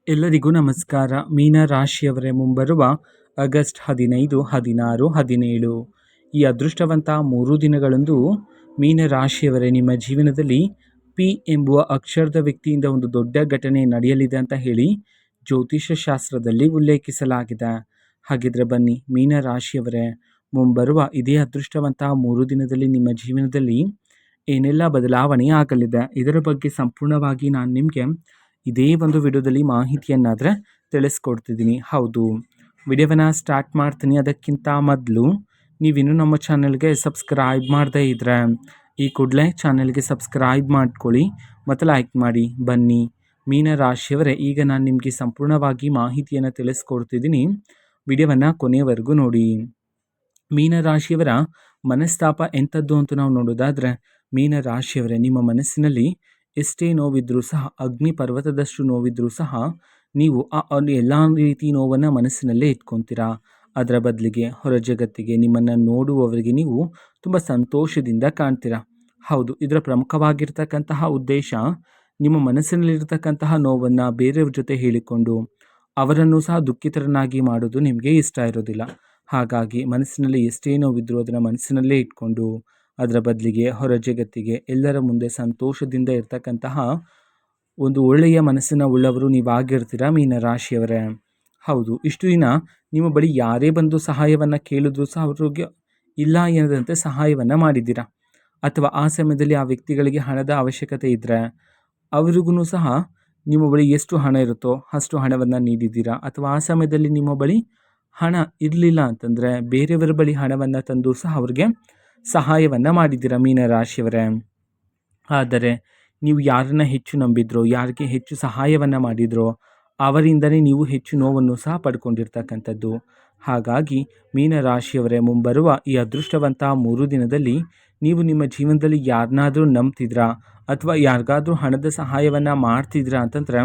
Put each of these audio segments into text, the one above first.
ಎಲ್ಲರಿಗೂ ನಮಸ್ಕಾರ. ಮೀನ ರಾಶಿಯವರೇ, ಮುಂಬರುವ ಆಗಸ್ಟ್ 15, 16, 17 ಈ ಅದೃಷ್ಟವಂತ 3 ದಿನಗಳಂದು ಮೀನ ರಾಶಿಯವರೇ ನಿಮ್ಮ ಜೀವನದಲ್ಲಿ ಪಿ ಎಂಬುವ ಅಕ್ಷರದ ವ್ಯಕ್ತಿಯಿಂದ ಒಂದು ದೊಡ್ಡ ಘಟನೆ ನಡೆಯಲಿದೆ ಅಂತ ಹೇಳಿ ಜ್ಯೋತಿಷ್ಯ ಶಾಸ್ತ್ರದಲ್ಲಿ ಉಲ್ಲೇಖಿಸಲಾಗಿದೆ. ಹಾಗಿದ್ರೆ ಬನ್ನಿ ಮೀನ ರಾಶಿಯವರೇ, ಮುಂಬರುವ ಇದೇ ಅದೃಷ್ಟವಂತ 3 ದಿನದಲ್ಲಿ ನಿಮ್ಮ ಜೀವನದಲ್ಲಿ ಏನೆಲ್ಲ ಬದಲಾವಣೆ ಆಗಲಿದೆ, ಇದರ ಬಗ್ಗೆ ಸಂಪೂರ್ಣವಾಗಿ ನಾನು ನಿಮಗೆ ಇದೇ ಒಂದು ವಿಡಿಯೋದಲ್ಲಿ ಮಾಹಿತಿಯನ್ನಾದರೆ ತಿಳಿಸ್ಕೊಡ್ತಿದ್ದೀನಿ. ಹೌದು, ವಿಡಿಯೋವನ್ನು ಸ್ಟಾರ್ಟ್ ಮಾಡ್ತೀನಿ. ಅದಕ್ಕಿಂತ ಮೊದಲು ನೀವಿನ್ನೂ ನಮ್ಮ ಚಾನಲ್ಗೆ ಸಬ್ಸ್ಕ್ರೈಬ್ ಮಾಡದೇ ಇದ್ದರೆ ಈ ಕೂಡಲೇ ಚಾನಲ್ಗೆ ಸಬ್ಸ್ಕ್ರೈಬ್ ಮಾಡ್ಕೊಳ್ಳಿ ಮತ್ತು ಲೈಕ್ ಮಾಡಿ. ಬನ್ನಿ ಮೀನ ರಾಶಿಯವರೇ, ಈಗ ನಾನು ನಿಮಗೆ ಸಂಪೂರ್ಣವಾಗಿ ಮಾಹಿತಿಯನ್ನು ತಿಳಿಸ್ಕೊಡ್ತಿದ್ದೀನಿ. ವಿಡಿಯೋವನ್ನು ಕೊನೆಯವರೆಗೂ ನೋಡಿ. ಮೀನ ರಾಶಿಯವರ ಮನಸ್ತಾಪ ಎಂಥದ್ದು ಅಂತ ನಾವು ನೋಡೋದಾದರೆ, ಮೀನ ರಾಶಿಯವರೇ, ನಿಮ್ಮ ಮನಸ್ಸಿನಲ್ಲಿ ಎಷ್ಟೇ ನೋವಿದ್ರೂ ಸಹ, ಅಗ್ನಿ ಪರ್ವತದಷ್ಟು ನೋವಿದ್ರೂ ಸಹ ನೀವು ಎಲ್ಲ ರೀತಿ ನೋವನ್ನು ಮನಸ್ಸಿನಲ್ಲೇ ಇಟ್ಕೊತೀರಾ. ಅದರ ಬದಲಿಗೆ ಹೊರ ಜಗತ್ತಿಗೆ, ನಿಮ್ಮನ್ನು ನೋಡುವವರಿಗೆ ನೀವು ತುಂಬ ಸಂತೋಷದಿಂದ ಕಾಣ್ತೀರಾ. ಹೌದು, ಇದರ ಪ್ರಮುಖವಾಗಿರ್ತಕ್ಕಂತಹ ಉದ್ದೇಶ ನಿಮ್ಮ ಮನಸ್ಸಿನಲ್ಲಿರ್ತಕ್ಕಂತಹ ನೋವನ್ನು ಬೇರೆಯವ್ರ ಜೊತೆ ಹೇಳಿಕೊಂಡು ಅವರನ್ನು ಸಹ ದುಃಖಿತರನ್ನಾಗಿ ಮಾಡೋದು ನಿಮಗೆ ಇಷ್ಟ ಇರೋದಿಲ್ಲ. ಹಾಗಾಗಿ ಮನಸ್ಸಿನಲ್ಲಿ ಎಷ್ಟೇ ನೋವಿದ್ರೂ ಅದನ್ನು ಮನಸ್ಸಿನಲ್ಲೇ ಇಟ್ಕೊಂಡು ಅದರ ಬದಲಿಗೆ ಹೊರ ಜಗತ್ತಿಗೆ, ಎಲ್ಲರ ಮುಂದೆ ಸಂತೋಷದಿಂದ ಇರ್ತಕ್ಕಂತಹ ಒಂದು ಒಳ್ಳೆಯ ಮನಸ್ಸಿನ ಉಳ್ಳವರು ನೀವಾಗಿರ್ತೀರಾ ಮೀನ ರಾಶಿಯವರೇ. ಹೌದು, ಇಷ್ಟು ದಿನ ನಿಮ್ಮ ಬಳಿ ಯಾರೇ ಬಂದು ಸಹಾಯವನ್ನು ಕೇಳಿದ್ರೂ ಸಹ ಅವ್ರಿಗೆ ಇಲ್ಲ ಎನ್ನದಂತೆ ಸಹಾಯವನ್ನು ಮಾಡಿದ್ದೀರಾ. ಅಥವಾ ಆ ಸಮಯದಲ್ಲಿ ಆ ವ್ಯಕ್ತಿಗಳಿಗೆ ಹಣದ ಅವಶ್ಯಕತೆ ಇದ್ದರೆ ಅವರಿಗೂ ಸಹ ನಿಮ್ಮ ಬಳಿ ಎಷ್ಟು ಹಣ ಇರುತ್ತೋ ಅಷ್ಟು ಹಣವನ್ನು ನೀಡಿದ್ದೀರಾ. ಅಥವಾ ಆ ಸಮಯದಲ್ಲಿ ನಿಮ್ಮ ಬಳಿ ಹಣ ಇರಲಿಲ್ಲ ಅಂತಂದರೆ ಬೇರೆಯವರ ಬಳಿ ಹಣವನ್ನು ತಂದು ಸಹ ಅವ್ರಿಗೆ ಸಹಾಯವನ್ನು ಮಾಡಿದ್ದೀರಾ ಮೀನ ರಾಶಿಯವರೇ. ಆದರೆ ನೀವು ಯಾರನ್ನ ಹೆಚ್ಚು ನಂಬಿದ್ರೋ, ಯಾರಿಗೆ ಹೆಚ್ಚು ಸಹಾಯವನ್ನು ಮಾಡಿದ್ರೋ ಅವರಿಂದಲೇ ನೀವು ಹೆಚ್ಚು ನೋವನ್ನು ಸಹ ಪಡ್ಕೊಂಡಿರ್ತಕ್ಕಂಥದ್ದು. ಹಾಗಾಗಿ ಮೀನ ರಾಶಿಯವರೇ, ಮುಂಬರುವ ಈ ಅದೃಷ್ಟವಂತ 3 ದಿನದಲ್ಲಿ ನೀವು ನಿಮ್ಮ ಜೀವನದಲ್ಲಿ ಯಾರನ್ನಾದರೂ ನಂಬ್ತಿದ್ರಾ ಅಥವಾ ಯಾರಿಗಾದ್ರೂ ಹಣದ ಸಹಾಯವನ್ನು ಮಾಡ್ತಿದ್ರಾ ಅಂತಂದರೆ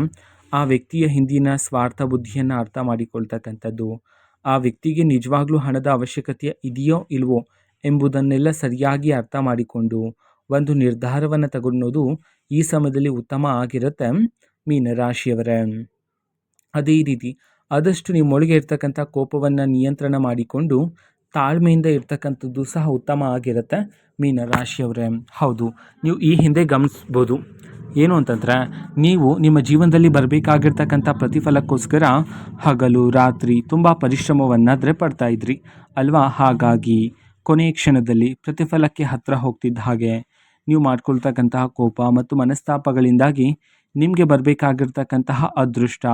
ಆ ವ್ಯಕ್ತಿಯ ಹಿಂದಿನ ಸ್ವಾರ್ಥ ಬುದ್ಧಿಯನ್ನು ಅರ್ಥ ಮಾಡಿಕೊಳ್ತಕ್ಕಂಥದ್ದು, ಆ ವ್ಯಕ್ತಿಗೆ ನಿಜವಾಗ್ಲೂ ಹಣದ ಅವಶ್ಯಕತೆ ಇದೆಯೋ ಇಲ್ವೋ ಎಂಬುದನ್ನೆಲ್ಲ ಸರಿಯಾಗಿ ಅರ್ಥ ಮಾಡಿಕೊಂಡು ಒಂದು ನಿರ್ಧಾರವನ್ನು ತಗೊಳ್ಳೋದು ಈ ಸಮಯದಲ್ಲಿ ಉತ್ತಮ ಆಗಿರುತ್ತೆ ಮೀನ ರಾಶಿಯವರೇ. ಅದೇ ರೀತಿ ಆದಷ್ಟು ನಿಮ್ಮೊಳಗೆ ಇರ್ತಕ್ಕಂಥ ಕೋಪವನ್ನು ನಿಯಂತ್ರಣ ಮಾಡಿಕೊಂಡು ತಾಳ್ಮೆಯಿಂದ ಇರ್ತಕ್ಕಂಥದ್ದು ಸಹ ಉತ್ತಮ ಆಗಿರುತ್ತೆ ಮೀನ ರಾಶಿಯವರೇ. ಹೌದು, ನೀವು ಈ ಹಿಂದೆ ಗಮನಿಸ್ಬೋದು ಏನು ಅಂತಂದರೆ, ನೀವು ನಿಮ್ಮ ಜೀವನದಲ್ಲಿ ಬರಬೇಕಾಗಿರ್ತಕ್ಕಂಥ ಪ್ರತಿಫಲಕ್ಕೋಸ್ಕರ ಹಗಲು ರಾತ್ರಿ ತುಂಬ ಪರಿಶ್ರಮವನ್ನಾದರೆ ಪಡ್ತಾ ಇದ್ರಿ ಅಲ್ವಾ. ಹಾಗಾಗಿ ಕೊನೆಯ ಕ್ಷಣದಲ್ಲಿ ಪ್ರತಿಫಲಕ್ಕೆ ಹತ್ತಿರ ಹೋಗ್ತಿದ್ದ ಹಾಗೆ ನೀವು ಮಾಡ್ಕೊಳ್ತಕ್ಕಂತಹ ಕೋಪ ಮತ್ತು ಮನಸ್ತಾಪಗಳಿಂದಾಗಿ ನಿಮಗೆ ಬರಬೇಕಾಗಿರ್ತಕ್ಕಂತಹ ಅದೃಷ್ಟ,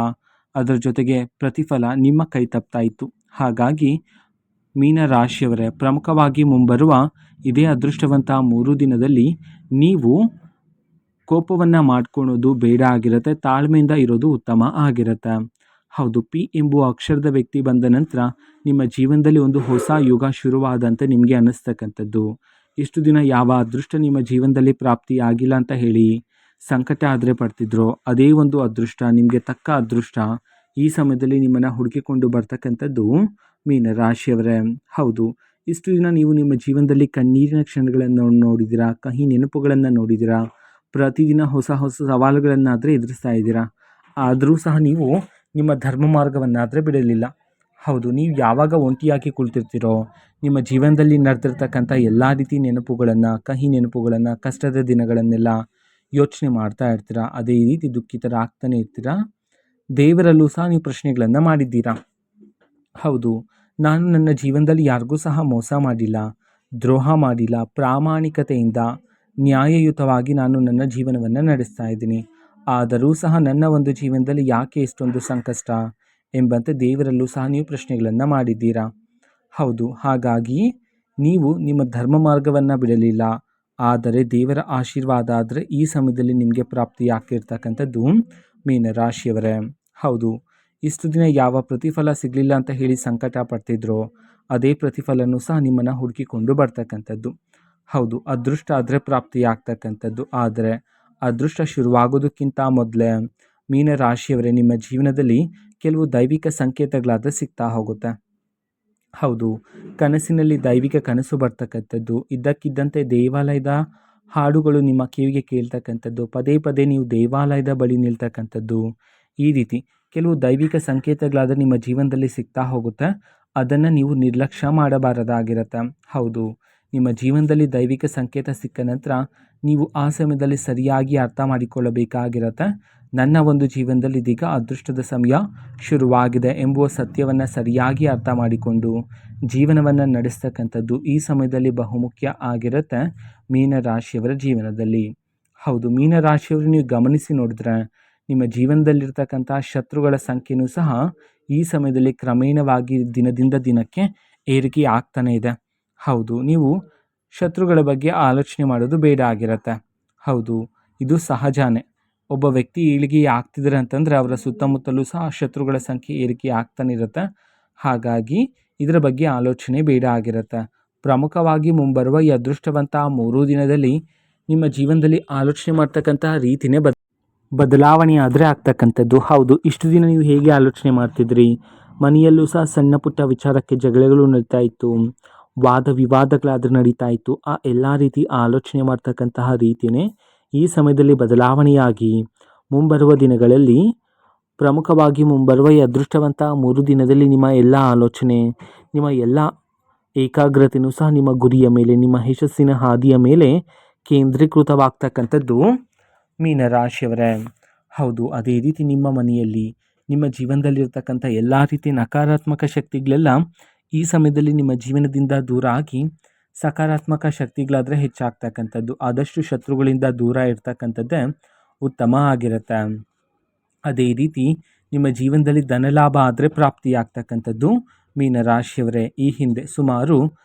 ಅದರ ಜೊತೆಗೆ ಪ್ರತಿಫಲ ನಿಮ್ಮ ಕೈ ತಪ್ತಾ ಇತ್ತು. ಹಾಗಾಗಿ ಮೀನ ರಾಶಿಯವರೇ, ಪ್ರಮುಖವಾಗಿ ಮುಂಬರುವ ಇದೇ ಅದೃಷ್ಟವಂತ 3 ದಿನದಲ್ಲಿ ನೀವು ಕೋಪವನ್ನು ಮಾಡ್ಕೊಳ್ಳೋದು ಬೇಡ ಆಗಿರುತ್ತೆ, ತಾಳ್ಮೆಯಿಂದ ಇರೋದು ಉತ್ತಮ ಆಗಿರುತ್ತೆ. ಹೌದು, ಪಿ ಎಂಬುವ ಅಕ್ಷರದ ವ್ಯಕ್ತಿ ಬಂದ ನಂತರ ನಿಮ್ಮ ಜೀವನದಲ್ಲಿ ಒಂದು ಹೊಸ ಯುಗ ಶುರುವಾದಂತೆ ನಿಮಗೆ ಅನ್ನಿಸ್ತಕ್ಕಂಥದ್ದು. ಇಷ್ಟು ದಿನ ಯಾವ ಅದೃಷ್ಟ ನಿಮ್ಮ ಜೀವನದಲ್ಲಿ ಪ್ರಾಪ್ತಿಯಾಗಿಲ್ಲ ಅಂತ ಹೇಳಿ ಸಂಕಟ ಆದರೆ ಪಡ್ತಿದ್ರೋ, ಅದೇ ಒಂದು ಅದೃಷ್ಟ, ನಿಮಗೆ ತಕ್ಕ ಅದೃಷ್ಟ ಈ ಸಮಯದಲ್ಲಿ ನಿಮ್ಮನ್ನು ಹುಡುಕಿಕೊಂಡು ಬರ್ತಕ್ಕಂಥದ್ದು ಮೀನ ರಾಶಿಯವರೇ. ಹೌದು, ಇಷ್ಟು ದಿನ ನೀವು ನಿಮ್ಮ ಜೀವನದಲ್ಲಿ ಕಣ್ಣೀರಿನ ಕ್ಷಣಗಳನ್ನು ನೋಡಿದ್ದೀರಾ, ಕಹಿ ನೆನಪುಗಳನ್ನು ನೋಡಿದ್ದೀರಾ, ಪ್ರತಿದಿನ ಹೊಸ ಹೊಸ ಸವಾಲುಗಳನ್ನಾದರೆ ಎದುರಿಸ್ತಾ ಇದ್ದೀರಾ. ಆದರೂ ಸಹ ನೀವು ನಿಮ್ಮ ಧರ್ಮ ಮಾರ್ಗವನ್ನಾದರೆ ಬಿಡಲಿಲ್ಲ. ಹೌದು, ನೀವು ಯಾವಾಗ ಒಂಟಿಯಾಗಿ ಕುಳಿತಿರ್ತೀರೋ ನಿಮ್ಮ ಜೀವನದಲ್ಲಿ ನಡೆದಿರ್ತಕ್ಕಂಥ ಎಲ್ಲ ರೀತಿ ನೆನಪುಗಳನ್ನು, ಕಹಿ ನೆನಪುಗಳನ್ನು, ಕಷ್ಟದ ದಿನಗಳನ್ನೆಲ್ಲ ಯೋಚನೆ ಮಾಡ್ತಾ ಇರ್ತೀರಾ. ಅದೇ ರೀತಿ ದುಃಖಿತರಾಗ್ತಾನೆ ಇರ್ತೀರಾ. ದೇವರಲ್ಲೂ ಸಹ ನೀವು ಪ್ರಶ್ನೆಗಳನ್ನು ಮಾಡಿದ್ದೀರಾ. ಹೌದು, ನಾನು ನನ್ನ ಜೀವನದಲ್ಲಿ ಯಾರಿಗೂ ಸಹ ಮೋಸ ಮಾಡಿಲ್ಲ, ದ್ರೋಹ ಮಾಡಿಲ್ಲ, ಪ್ರಾಮಾಣಿಕತೆಯಿಂದ ನ್ಯಾಯಯುತವಾಗಿ ನಾನು ನನ್ನ ಜೀವನವನ್ನು ನಡೆಸ್ತಾ ಇದ್ದೀನಿ. ಆದರೂ ಸಹ ನನ್ನ ಒಂದು ಜೀವನದಲ್ಲಿ ಯಾಕೆ ಇಷ್ಟೊಂದು ಸಂಕಷ್ಟ ಎಂಬಂತೆ ದೇವರಲ್ಲೂ ಸಹ ನೀವು ಪ್ರಶ್ನೆಗಳನ್ನು ಮಾಡಿದ್ದೀರಾ. ಹೌದು, ಹಾಗಾಗಿ ನೀವು ನಿಮ್ಮ ಧರ್ಮ ಮಾರ್ಗವನ್ನು ಬಿಡಲಿಲ್ಲ. ಆದರೆ ದೇವರ ಆಶೀರ್ವಾದ ಆದರೆ ಈ ಸಮಯದಲ್ಲಿ ನಿಮಗೆ ಪ್ರಾಪ್ತಿಯಾಗ್ತಿರ್ತಕ್ಕಂಥದ್ದು ಮೀನ ರಾಶಿಯವರೇ. ಹೌದು, ಇಷ್ಟು ದಿನ ಯಾವ ಪ್ರತಿಫಲ ಸಿಗಲಿಲ್ಲ ಅಂತ ಹೇಳಿ ಸಂಕಟ ಪಡ್ತಿದ್ರೋ ಅದೇ ಪ್ರತಿಫಲನೂ ಸಹ ನಿಮ್ಮನ್ನು ಹುಡುಕಿಕೊಂಡು ಬರ್ತಕ್ಕಂಥದ್ದು. ಹೌದು, ಅದೃಷ್ಟ ಆದರೆ ಪ್ರಾಪ್ತಿಯಾಗ್ತಕ್ಕಂಥದ್ದು. ಆದರೆ ಅದೃಷ್ಟ ಶುರುವಾಗೋದಕ್ಕಿಂತ ಮೊದಲೇ ಮೀನ ರಾಶಿಯವರೇ, ನಿಮ್ಮ ಜೀವನದಲ್ಲಿ ಕೆಲವು ದೈವಿಕ ಸಂಕೇತಗಳಾದರೆ ಸಿಗ್ತಾ ಹೋಗುತ್ತೆ. ಹೌದು, ಕನಸಿನಲ್ಲಿ ದೈವಿಕ ಕನಸು ಬರ್ತಕ್ಕಂಥದ್ದು, ಇದ್ದಕ್ಕಿದ್ದಂತೆ ದೇವಾಲಯದ ಹಾಡುಗಳು ನಿಮ್ಮ ಕಿವಿಗೆ ಕೇಳ್ತಕ್ಕಂಥದ್ದು, ಪದೇ ಪದೇ ನೀವು ದೇವಾಲಯದ ಬಳಿ ನಿಲ್ತಕ್ಕಂಥದ್ದು, ಈ ರೀತಿ ಕೆಲವು ದೈವಿಕ ಸಂಕೇತಗಳಾದರೆ ನಿಮ್ಮ ಜೀವನದಲ್ಲಿ ಸಿಗ್ತಾ ಹೋಗುತ್ತೆ. ಅದನ್ನು ನೀವು ನಿರ್ಲಕ್ಷ್ಯ ಮಾಡಬಾರದಾಗಿರುತ್ತೆ. ಹೌದು, ನಿಮ್ಮ ಜೀವನದಲ್ಲಿ ದೈವಿಕ ಸಂಕೇತ ಸಿಕ್ಕ ನಂತರ ನೀವು ಆ ಸಮಯದಲ್ಲಿ ಸರಿಯಾಗಿ ಅರ್ಥ ಮಾಡಿಕೊಳ್ಳಬೇಕಾಗಿರುತ್ತೆ. ನನ್ನ ಒಂದು ಜೀವನದಲ್ಲಿ ಇದೀಗ ಅದೃಷ್ಟದ ಸಮಯ ಶುರುವಾಗಿದೆ ಎಂಬುವ ಸತ್ಯವನ್ನು ಸರಿಯಾಗಿ ಅರ್ಥ ಮಾಡಿಕೊಂಡು ಜೀವನವನ್ನು ನಡೆಸ್ತಕ್ಕಂಥದ್ದು ಈ ಸಮಯದಲ್ಲಿ ಬಹುಮುಖ್ಯ ಆಗಿರುತ್ತೆ ಮೀನರಾಶಿಯವರ ಜೀವನದಲ್ಲಿ. ಹೌದು, ಮೀನರಾಶಿಯವರು ನೀವು ಗಮನಿಸಿ ನೋಡಿದ್ರೆ ನಿಮ್ಮ ಜೀವನದಲ್ಲಿರ್ತಕ್ಕಂಥ ಶತ್ರುಗಳ ಸಂಖ್ಯೆಯೂ ಸಹ ಈ ಸಮಯದಲ್ಲಿ ಕ್ರಮೇಣವಾಗಿ ದಿನದಿಂದ ದಿನಕ್ಕೆ ಏರಿಕೆ ಆಗ್ತಾನೆ ಇದೆ. ಹೌದು, ನೀವು ಶತ್ರುಗಳ ಬಗ್ಗೆ ಆಲೋಚನೆ ಮಾಡೋದು ಬೇಡ ಆಗಿರುತ್ತೆ. ಹೌದು, ಇದು ಸಹಜನೇ. ಒಬ್ಬ ವ್ಯಕ್ತಿ ಏಳಿಗೆ ಆಗ್ತಿದ್ದಾರೆ ಅಂತಂದರೆ ಅವರ ಸುತ್ತಮುತ್ತಲೂ ಸಹ ಶತ್ರುಗಳ ಸಂಖ್ಯೆ ಏರಿಕೆ ಆಗ್ತಾನೆ ಇರುತ್ತೆ. ಹಾಗಾಗಿ ಇದರ ಬಗ್ಗೆ ಆಲೋಚನೆ ಬೇಡ ಆಗಿರುತ್ತೆ. ಪ್ರಮುಖವಾಗಿ ಮುಂಬರುವ ಈ ಅದೃಷ್ಟವಂತ 3 ದಿನದಲ್ಲಿ ನಿಮ್ಮ ಜೀವನದಲ್ಲಿ ಆಲೋಚನೆ ಮಾಡ್ತಕ್ಕಂತಹ ರೀತಿನೇ ಬದಲಾವಣೆ ಆದರೆ ಆಗ್ತಕ್ಕಂಥದ್ದು. ಹೌದು, ಇಷ್ಟು ದಿನ ನೀವು ಹೇಗೆ ಆಲೋಚನೆ ಮಾಡ್ತಿದ್ರಿ, ಮನೆಯಲ್ಲೂ ಸಹ ಸಣ್ಣ ಪುಟ್ಟ ವಿಚಾರಕ್ಕೆ ಜಗಳಗಳು ನಡೀತಾ ಇತ್ತು, ವಾದ ವಿವಾದಗಳಾದರೂ ನಡೀತಾ ಇತ್ತು. ಆ ಎಲ್ಲ ರೀತಿ ಆಲೋಚನೆ ಮಾಡ್ತಕ್ಕಂತಹ ರೀತಿಯೇ ಈ ಸಮಯದಲ್ಲಿ ಬದಲಾವಣೆಯಾಗಿ ಮುಂಬರುವ ದಿನಗಳಲ್ಲಿ ಪ್ರಮುಖವಾಗಿ ಮುಂಬರುವ ಈ ಅದೃಷ್ಟವಂತ 3 ದಿನದಲ್ಲಿ ನಿಮ್ಮ ಎಲ್ಲ ಆಲೋಚನೆ, ನಿಮ್ಮ ಎಲ್ಲ ಏಕಾಗ್ರತೆಯೂ ಸಹ ನಿಮ್ಮ ಗುರಿಯ ಮೇಲೆ, ನಿಮ್ಮ ಯಶಸ್ಸಿನ ಹಾದಿಯ ಮೇಲೆ ಕೇಂದ್ರೀಕೃತವಾಗ್ತಕ್ಕಂಥದ್ದು ಮೀನರಾಶಿಯವರೇ. ಹೌದು, ಅದೇ ರೀತಿ ನಿಮ್ಮ ಮನೆಯಲ್ಲಿ ನಿಮ್ಮ ಜೀವನದಲ್ಲಿರ್ತಕ್ಕಂಥ ಎಲ್ಲ ರೀತಿಯ ನಕಾರಾತ್ಮಕ ಶಕ್ತಿಗಳೆಲ್ಲ ಈ ಸಮಯದಲ್ಲಿ ನಿಮ್ಮ ಜೀವನದಿಂದ ದೂರ ಆಗಿ ಸಕಾರಾತ್ಮಕ ಶಕ್ತಿಗಳಾದರೆ ಹೆಚ್ಚಾಗ್ತಕ್ಕಂಥದ್ದು. ಆದಷ್ಟು ಶತ್ರುಗಳಿಂದ ದೂರ ಇರ್ತಕ್ಕಂಥದ್ದೇ ಉತ್ತಮ ಆಗಿರುತ್ತೆ. ಅದೇ ರೀತಿ ನಿಮ್ಮ ಜೀವನದಲ್ಲಿ ಧನಲಾಭ ಆದರೆ ಪ್ರಾಪ್ತಿಯಾಗ್ತಕ್ಕಂಥದ್ದು ಮೀನರಾಶಿಯವರೇ. ಈ ಹಿಂದೆ ಸುಮಾರು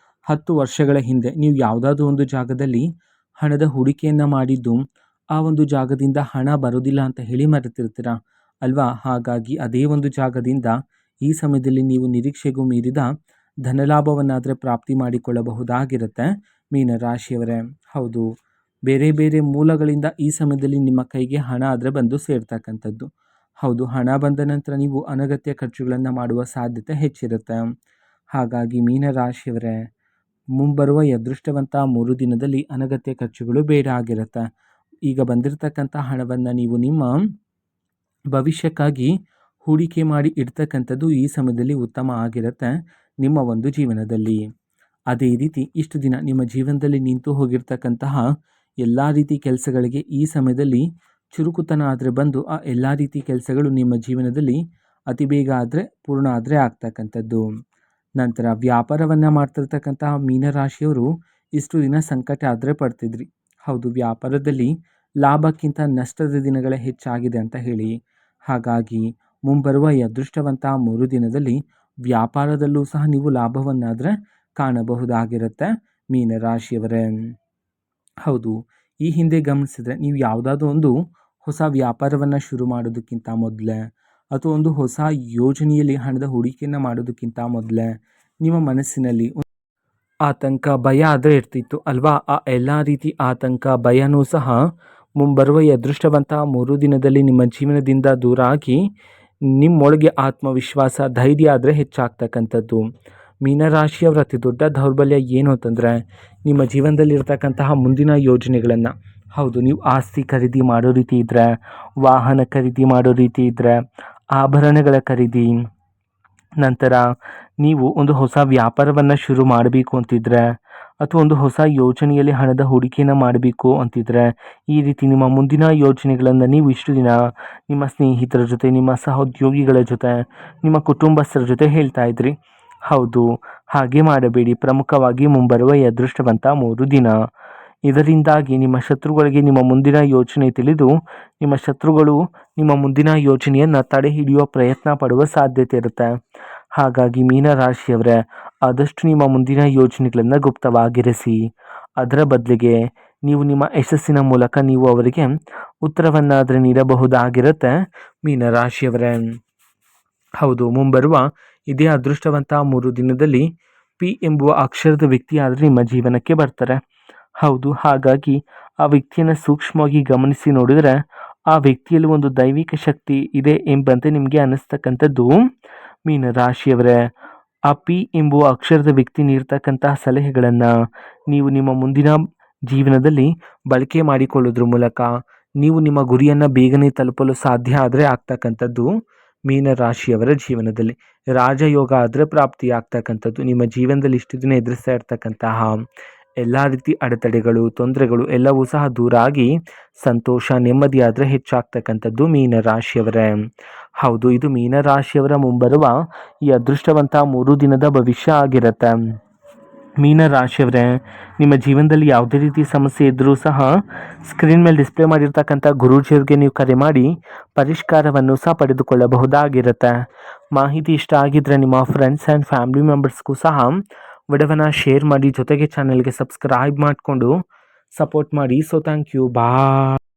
10 ವರ್ಷಗಳ ಹಿಂದೆ ನೀವು ಯಾವುದಾದ್ರೂ ಒಂದು ಜಾಗದಲ್ಲಿ ಹಣದ ಹೂಡಿಕೆಯನ್ನು ಮಾಡಿದ್ದು ಆ ಒಂದು ಜಾಗದಿಂದ ಹಣ ಬರೋದಿಲ್ಲ ಅಂತ ಹೇಳಿ ಮರೆತಿರ್ತೀರ ಅಲ್ವಾ? ಹಾಗಾಗಿ ಅದೇ ಒಂದು ಜಾಗದಿಂದ ಈ ಸಮಯದಲ್ಲಿ ನೀವು ನಿರೀಕ್ಷೆಗೂ ಮೀರಿದ ಧನಲಾಭವನ್ನಾದರೆ ಪ್ರಾಪ್ತಿ ಮಾಡಿಕೊಳ್ಳಬಹುದಾಗಿರುತ್ತೆ ಮೀನರಾಶಿಯವರೇ. ಹೌದು, ಬೇರೆ ಬೇರೆ ಮೂಲಗಳಿಂದ ಈ ಸಮಯದಲ್ಲಿ ನಿಮ್ಮ ಕೈಗೆ ಹಣ ಆದರೆ ಬಂದು ಸೇರ್ತಕ್ಕಂಥದ್ದು. ಹೌದು, ಹಣ ಬಂದ ನಂತರ ನೀವು ಅನಗತ್ಯ ಖರ್ಚುಗಳನ್ನು ಮಾಡುವ ಸಾಧ್ಯತೆ ಹೆಚ್ಚಿರುತ್ತೆ. ಹಾಗಾಗಿ ಮೀನರಾಶಿಯವರೇ, ಮುಂಬರುವ ಈ ಅದೃಷ್ಟವಂತ 3 ದಿನದಲ್ಲಿ ಅನಗತ್ಯ ಖರ್ಚುಗಳು ಬೇಡ ಆಗಿರುತ್ತೆ. ಈಗ ಬಂದಿರತಕ್ಕಂಥ ಹಣವನ್ನು ನೀವು ನಿಮ್ಮ ಭವಿಷ್ಯಕ್ಕಾಗಿ ಹೂಡಿಕೆ ಮಾಡಿ ಇಡ್ತಕ್ಕಂಥದ್ದು ಈ ಸಮಯದಲ್ಲಿ ಉತ್ತಮ ಆಗಿರುತ್ತೆ ನಿಮ್ಮ ಒಂದು ಜೀವನದಲ್ಲಿ. ಅದೇ ರೀತಿ ಇಷ್ಟು ದಿನ ನಿಮ್ಮ ಜೀವನದಲ್ಲಿ ನಿಂತು ಹೋಗಿರ್ತಕ್ಕಂತಹ ಎಲ್ಲ ರೀತಿ ಕೆಲಸಗಳಿಗೆ ಈ ಸಮಯದಲ್ಲಿ ಚುರುಕುತನ ಆದರೆ ಬಂದು ಆ ಎಲ್ಲ ರೀತಿ ಕೆಲಸಗಳು ನಿಮ್ಮ ಜೀವನದಲ್ಲಿ ಅತಿ ಬೇಗ ಆದರೆ ಪೂರ್ಣ ಆದರೆ ಆಗ್ತಕ್ಕಂಥದ್ದು. ನಂತರ ವ್ಯಾಪಾರವನ್ನು ಮಾಡ್ತಿರ್ತಕ್ಕಂತಹ ಮೀನರಾಶಿಯವರು ಇಷ್ಟು ದಿನ ಸಂಕಟ ಆದರೆ ಪಡ್ತಿದ್ರಿ. ಹೌದು, ವ್ಯಾಪಾರದಲ್ಲಿ ಲಾಭಕ್ಕಿಂತ ನಷ್ಟದ ದಿನಗಳೇ ಹೆಚ್ಚಾಗಿದೆ ಅಂತ ಹೇಳಿ. ಹಾಗಾಗಿ ಮುಂಬರುವ ಈ ಅದೃಷ್ಟವಂತ 3 ದಿನದಲ್ಲಿ ವ್ಯಾಪಾರದಲ್ಲೂ ಸಹ ನೀವು ಲಾಭವನ್ನಾದರೆ ಕಾಣಬಹುದಾಗಿರುತ್ತೆ ಮೀನರಾಶಿಯವರೇ. ಹೌದು, ಈ ಹಿಂದೆ ಗಮನಿಸಿದರೆ ನೀವು ಯಾವುದಾದ್ರೂ ಒಂದು ಹೊಸ ವ್ಯಾಪಾರವನ್ನು ಶುರು ಮಾಡೋದಕ್ಕಿಂತ ಮೊದಲೇ ಅಥವಾ ಒಂದು ಹೊಸ ಯೋಜನೆಯಲ್ಲಿ ಹಣದ ಹೂಡಿಕೆಯನ್ನು ಮಾಡೋದಕ್ಕಿಂತ ಮೊದಲೇ ನಿಮ್ಮ ಮನಸ್ಸಿನಲ್ಲಿ ಆತಂಕ, ಭಯ ಆದರೆ ಇರ್ತಿತ್ತು ಅಲ್ವಾ? ಆ ಎಲ್ಲ ರೀತಿ ಆತಂಕ, ಭಯನೂ ಸಹ ಮುಂಬರುವ ಈ ಅದೃಷ್ಟವಂತ 3 ದಿನದಲ್ಲಿ ನಿಮ್ಮ ಜೀವನದಿಂದ ದೂರ ಆಗಿ ನಿಮ್ಮೊಳಗೆ ಆತ್ಮವಿಶ್ವಾಸ, ಧೈರ್ಯ ಆದರೆ ಹೆಚ್ಚಾಗ್ತಕ್ಕಂಥದ್ದು. ಮೀನರಾಶಿಯವರ ಅತಿ ದೊಡ್ಡ ದೌರ್ಬಲ್ಯ ಏನು ಅಂತಂದರೆ ನಿಮ್ಮ ಜೀವನದಲ್ಲಿರ್ತಕ್ಕಂತಹ ಮುಂದಿನ ಯೋಜನೆಗಳನ್ನು, ಹೌದು, ನೀವು ಆಸ್ತಿ ಖರೀದಿ ಮಾಡೋ ರೀತಿ ಇದ್ದರೆ, ವಾಹನ ಖರೀದಿ ಮಾಡೋ ರೀತಿ ಇದ್ದರೆ, ಆಭರಣಗಳ ಖರೀದಿ, ನಂತರ ನೀವು ಒಂದು ಹೊಸ ವ್ಯಾಪಾರವನ್ನು ಶುರು ಮಾಡಬೇಕು ಅಂತಿದ್ರೆ ಅಥವಾ ಒಂದು ಹೊಸ ಯೋಜನೆಯಲ್ಲಿ ಹಣದ ಹೂಡಿಕೆಯನ್ನು ಮಾಡಬೇಕು ಅಂತಿದ್ರೆ, ಈ ರೀತಿ ನಿಮ್ಮ ಮುಂದಿನ ಯೋಜನೆಗಳನ್ನು ನೀವು ಇಷ್ಟು ದಿನ ನಿಮ್ಮ ಸ್ನೇಹಿತರ ಜೊತೆ, ನಿಮ್ಮ ಸಹೋದ್ಯೋಗಿಗಳ ಜೊತೆ, ನಿಮ್ಮ ಕುಟುಂಬಸ್ಥರ ಜೊತೆ ಹೇಳ್ತಾ ಇದ್ರಿ. ಹೌದು, ಹಾಗೆ ಮಾಡಬೇಡಿ. ಪ್ರಮುಖವಾಗಿ ಮುಂಬರುವ ಈ ಅದೃಷ್ಟವಂತ 3 ದಿನ ಇದರಿಂದಾಗಿ ನಿಮ್ಮ ಶತ್ರುಗಳಿಗೆ ನಿಮ್ಮ ಮುಂದಿನ ಯೋಜನೆ ತಿಳಿದು ನಿಮ್ಮ ಶತ್ರುಗಳು ನಿಮ್ಮ ಮುಂದಿನ ಯೋಜನೆಯನ್ನು ತಡೆ ಹಿಡಿಯುವ ಪ್ರಯತ್ನ ಪಡುವ ಸಾಧ್ಯತೆ ಇರುತ್ತೆ. ಹಾಗಾಗಿ ಮೀನರಾಶಿಯವರೇ, ಆದಷ್ಟು ನಿಮ್ಮ ಮುಂದಿನ ಯೋಜನೆಗಳನ್ನು ಗುಪ್ತವಾಗಿರಿಸಿ. ಅದರ ಬದಲಿಗೆ ನೀವು ನಿಮ್ಮ ಯಶಸ್ಸಿನ ಮೂಲಕ ನೀವು ಅವರಿಗೆ ಉತ್ತರವನ್ನಾದರೆ ನೀಡಬಹುದಾಗಿರುತ್ತೆ ಮೀನರಾಶಿಯವರೇ. ಹೌದು, ಮುಂಬರುವ ಇದೇ ಅದೃಷ್ಟವಂತ 3 ದಿನದಲ್ಲಿ ಪಿ ಎಂಬುವ ಅಕ್ಷರದ ವ್ಯಕ್ತಿ ಆದರೆ ನಿಮ್ಮ ಜೀವನಕ್ಕೆ ಬರ್ತಾರೆ. ಹೌದು, ಹಾಗಾಗಿ ಆ ವ್ಯಕ್ತಿಯನ್ನು ಸೂಕ್ಷ್ಮವಾಗಿ ಗಮನಿಸಿ ನೋಡಿದರೆ ಆ ವ್ಯಕ್ತಿಯಲ್ಲಿ ಒಂದು ದೈವಿಕ ಶಕ್ತಿ ಇದೆ ಎಂಬಂತೆ ನಿಮಗೆ ಅನ್ನಿಸ್ತಕ್ಕಂಥದ್ದು ಮೀನರಾಶಿಯವರೇ. ಆ ಪಿ ಎಂಬುವ ಅಕ್ಷರದ ವ್ಯಕ್ತಿ ನೀಡ್ತಕ್ಕಂತಹ ಸಲಹೆಗಳನ್ನು ನೀವು ನಿಮ್ಮ ಮುಂದಿನ ಜೀವನದಲ್ಲಿ ಬಳಕೆ ಮಾಡಿಕೊಳ್ಳೋದ್ರ ಮೂಲಕ ನೀವು ನಿಮ್ಮ ಗುರಿಯನ್ನು ಬೇಗನೆ ತಲುಪಲು ಸಾಧ್ಯ ಆದರೆ ಆಗ್ತಕ್ಕಂಥದ್ದು ಮೀನರಾಶಿಯವರ ಜೀವನದಲ್ಲಿ ರಾಜಯೋಗ ಆದರೆ ಪ್ರಾಪ್ತಿಯಾಗ್ತಕ್ಕಂಥದ್ದು. ನಿಮ್ಮ ಜೀವನದಲ್ಲಿ ಇಷ್ಟು ದಿನ ಎದುರಿಸ್ತಾ ಇರ್ತಕ್ಕಂತಹ ಎಲ್ಲ ರೀತಿ ಅಡೆತಡೆಗಳು, ತೊಂದರೆಗಳು ಎಲ್ಲವೂ ಸಹ ದೂರ ಆಗಿ ಸಂತೋಷ, ನೆಮ್ಮದಿಯಾದರೆ ಹೆಚ್ಚಾಗ್ತಕ್ಕಂಥದ್ದು ಮೀನರಾಶಿಯವರೇ. ಹೌದು, ಇದು ಮೀನರಾಶಿಯವರ ಮುಂಬರುವ ಈ ಅದೃಷ್ಟವಂತ 3 ದಿನದ ಭವಿಷ್ಯ ಆಗಿರುತ್ತೆ. ಮೀನರಾಶಿಯವರೇ, ನಿಮ್ಮ ಜೀವನದಲ್ಲಿ ಯಾವುದೇ ರೀತಿ ಸಮಸ್ಯೆ ಇದ್ದರೂ ಸಹ ಸ್ಕ್ರೀನ್ ಮೇಲೆ ಡಿಸ್ಪ್ಲೇ ಮಾಡಿರ್ತಕ್ಕಂಥ ಗುರೂಜಿಯವರಿಗೆ ನೀವು ಕರೆ ಮಾಡಿ ಪರಿಷ್ಕಾರವನ್ನು ಸಹ ಪಡೆದುಕೊಳ್ಳಬಹುದಾಗಿರುತ್ತೆ. ಮಾಹಿತಿ ಇಷ್ಟ ಆಗಿದ್ದರೆ ನಿಮ್ಮ ಫ್ರೆಂಡ್ಸ್ ಆ್ಯಂಡ್ ಫ್ಯಾಮಿಲಿ ಮೆಂಬರ್ಸ್ಗೂ ಸಹ ವಿಡಿಯೋವನ್ನು ಶೇರ್ ಮಾಡಿ, ಜೊತೆಗೆ ಚಾನಲ್ಗೆ ಸಬ್ಸ್ಕ್ರೈಬ್ ಮಾಡಿಕೊಂಡು ಸಪೋರ್ಟ್ ಮಾಡಿ. So thank you, bye.